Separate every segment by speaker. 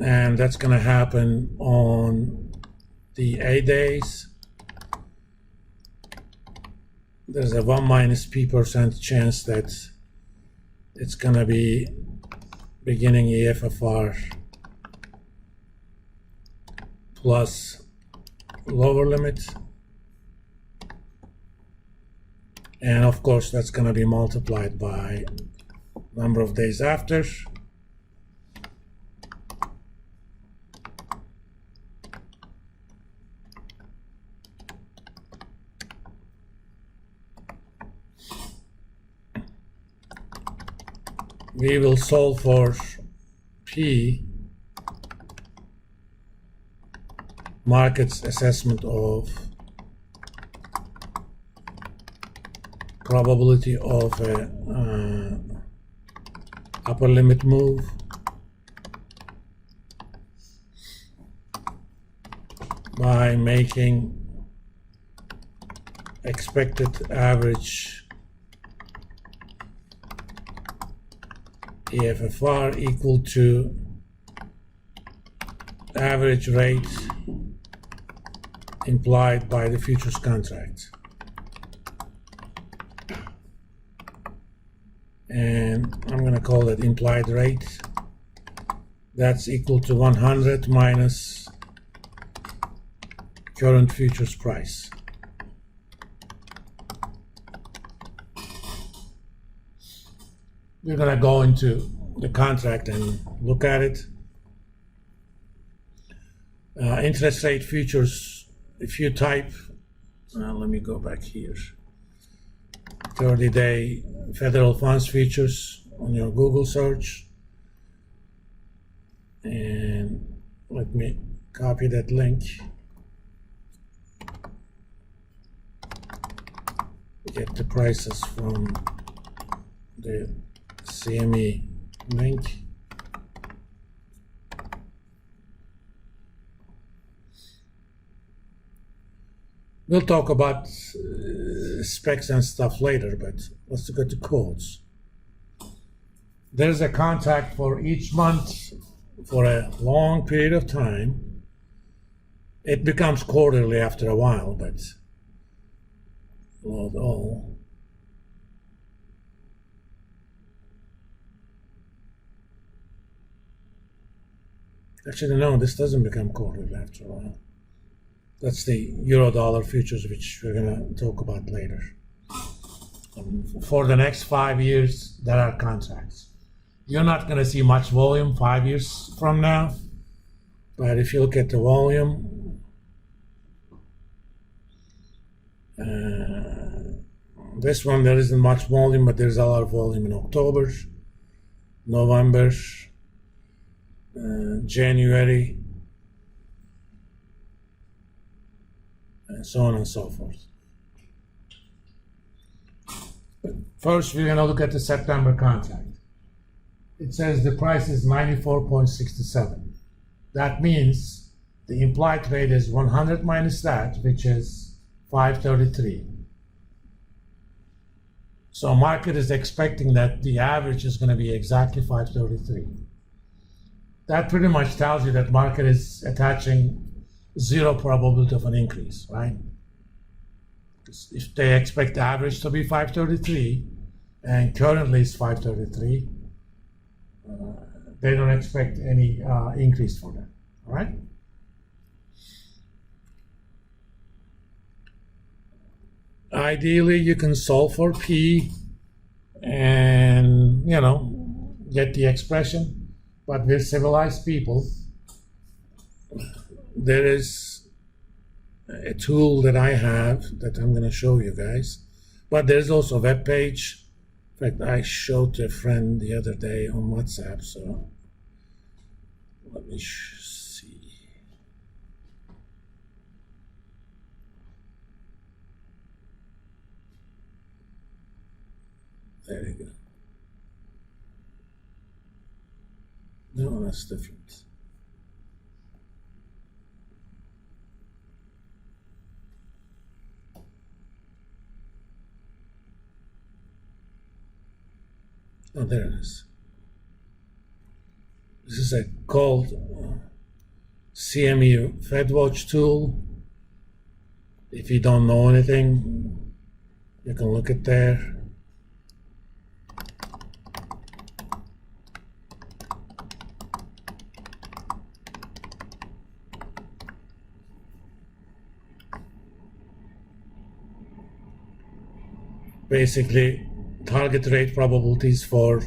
Speaker 1: and that's going to happen on the A days. There's a 1 minus p% chance that it's going to be beginning EFFR plus lower limit, and of course that's going to be multiplied by number of days after. We will solve for P, market's assessment of probability of a upper limit move by making expected average EFFR equal to average rate implied by the futures contract. And I'm going to call it implied rate. That's equal to 100 minus current futures price. We're going to go into the contract and look at it. Interest rate futures, if you type, let me go back here, 30-day federal funds futures on your Google search, and let me copy that link, get the prices from the CME link. We'll talk about specs and stuff later, but let's look at the codes. There's a contract for each month for a long period of time. It becomes quarterly after a while, but load all. Actually, no, this doesn't become quarterly after a while. That's the euro-dollar futures, which we're going to talk about later. For the next 5 years, there are contracts. You're not going to see much volume 5 years from now, but if you look at the volume, this one, there isn't much volume, but there's a lot of volume in October, November, January, and so on and so forth. But first, we're going to look at the September contract. It says the price is 94.67. That means the implied rate is 100 minus that, which is 533. So market is expecting that the average is going to be exactly 533. That pretty much tells you that market is attaching zero probability of an increase, right? If they expect the average to be 533 and currently it's 533, they don't expect any increase for that, all right? Ideally, you can solve for P and, get the expression. But we're civilized people. There is a tool that I have that I'm going to show you guys. But there's also a web page. In fact, I showed a friend the other day on WhatsApp. So let me see. There you go. No, that's different. Oh, there it is. This is a called CME FedWatch tool. If you don't know anything, you can look at there. Basically, target rate probabilities for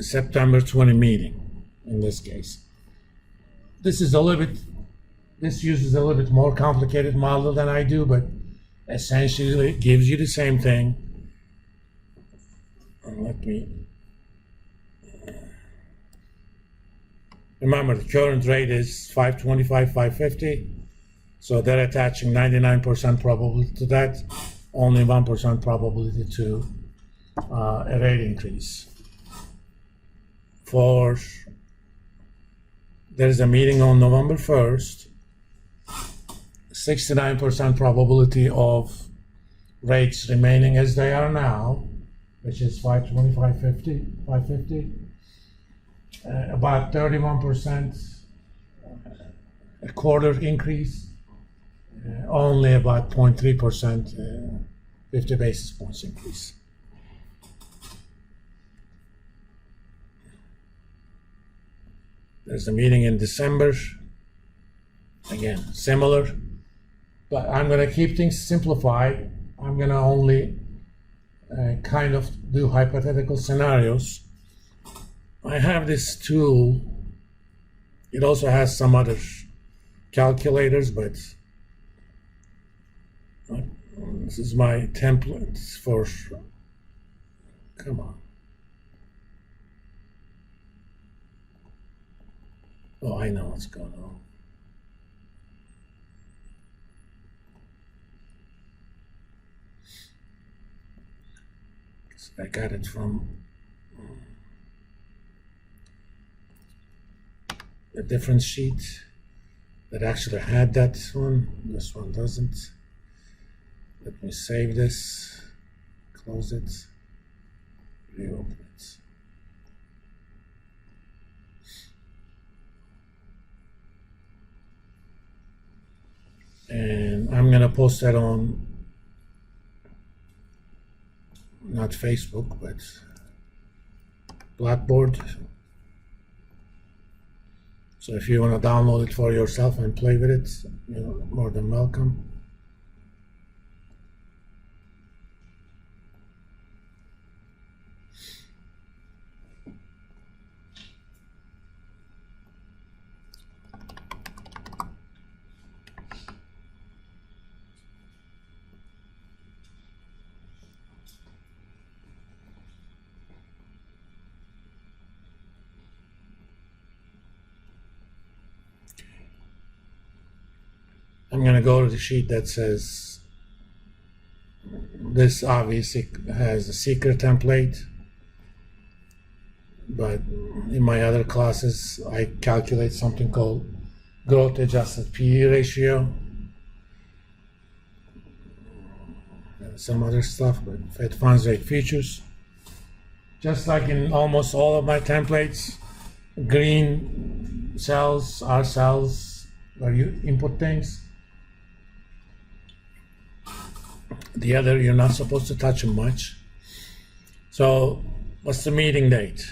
Speaker 1: September 20 meeting in this case. This uses a little bit more complicated model than I do, but essentially it gives you the same thing. Remember, the current rate is 525, 550, so they're attaching 99% probability to that, only 1% probability to a rate increase. There's a meeting on November 1st, 69% probability of rates remaining as they are now, which is 525, 550. About 31%, a quarter increase, only about 0.3%, 50 basis points increase. There's a meeting in December, again, similar, but I'm going to keep things simplified. I'm going to only kind of do hypothetical scenarios. I have this tool. It also has some other calculators, but this is my template for, come on. Oh, I know what's going on. I got it from a different sheet that actually had that one. This one doesn't. Let me save this, close it, reopen it. And I'm gonna post that on, not Facebook, but Blackboard. So if you want to download it for yourself and play with it, you're more than welcome. I'm going to go to the sheet that says, this obviously has a secret template, but in my other classes, I calculate something called growth adjusted PE ratio, and some other stuff, but Fed funds rate futures. Just like in almost all of my templates, green cells are cells where you input things. The other, you're not supposed to touch them much. So, what's the meeting date?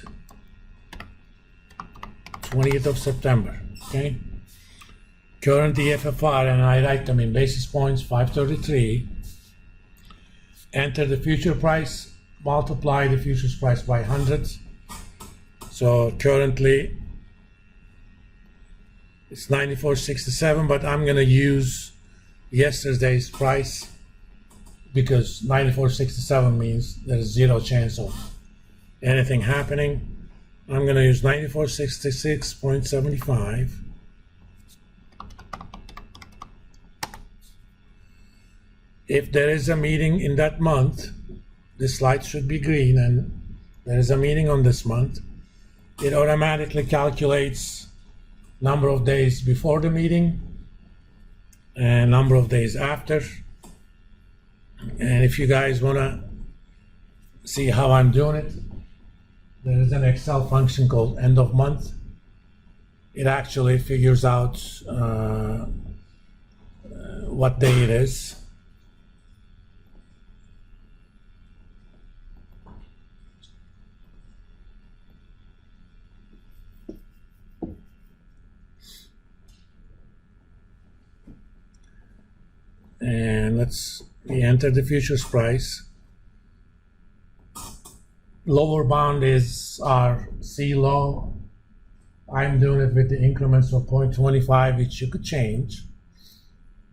Speaker 1: 20th of September, okay? Current EFFR, and I write them in basis points, 533. Enter the future price, multiply the futures price by 100. So, currently, it's 94.67, but I'm gonna use yesterday's price, because 94.67 means there's zero chance of anything happening. I'm going to use 94.66.75. If there is a meeting in that month, this light should be green, and there is a meeting on this month, it automatically calculates number of days before the meeting and number of days after. And if you guys want to see how I'm doing it, there is an Excel function called end of month. It actually figures out what day it is. And we enter the futures price. Lower bound is our C low. I'm doing it with the increments of 0.25, which you could change,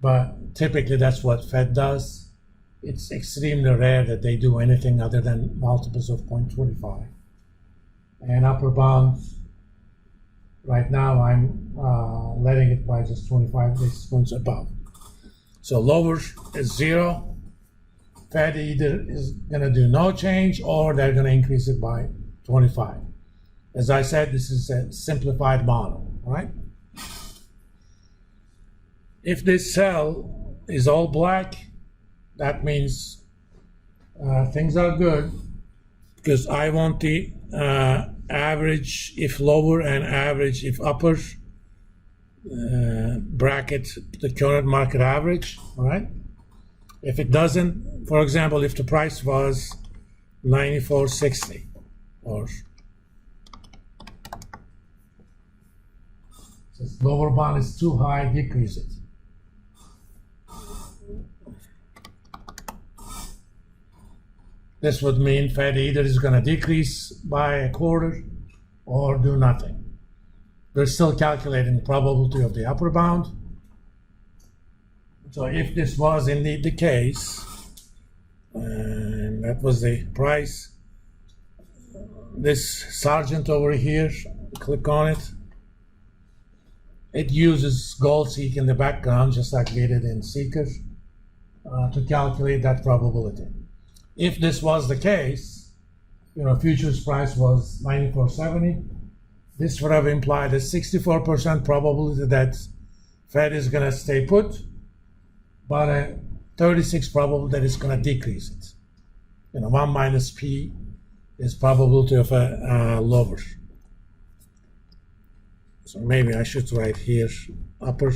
Speaker 1: but typically that's what Fed does. It's extremely rare that they do anything other than multiples of 0.25. And upper bound, right now I'm letting it by just 25 basis points above. So lower is 0. Fed either is going to do no change or they're going to increase it by 25. As I said, this is a simplified model, right? If this cell is all black, that means things are good, because I want the average if lower and average if upper bracket the current market average, all right? If it doesn't, for example, if the price was 94.60 or this lower bound is too high, decrease it. This would mean Fed either is going to decrease by a quarter or do nothing. They're still calculating the probability of the upper bound. So if this was indeed the case, and that was the price, this sergeant over here, click on it. It uses GoldSeek in the background, just like we did in Seeker, to calculate that probability. If this was the case, futures price was 94.70, this would have implied a 64% probability that Fed is going to stay put, but a 36% probability that it's going to decrease it. 1 minus P is probability of a lower. So maybe I should write here upper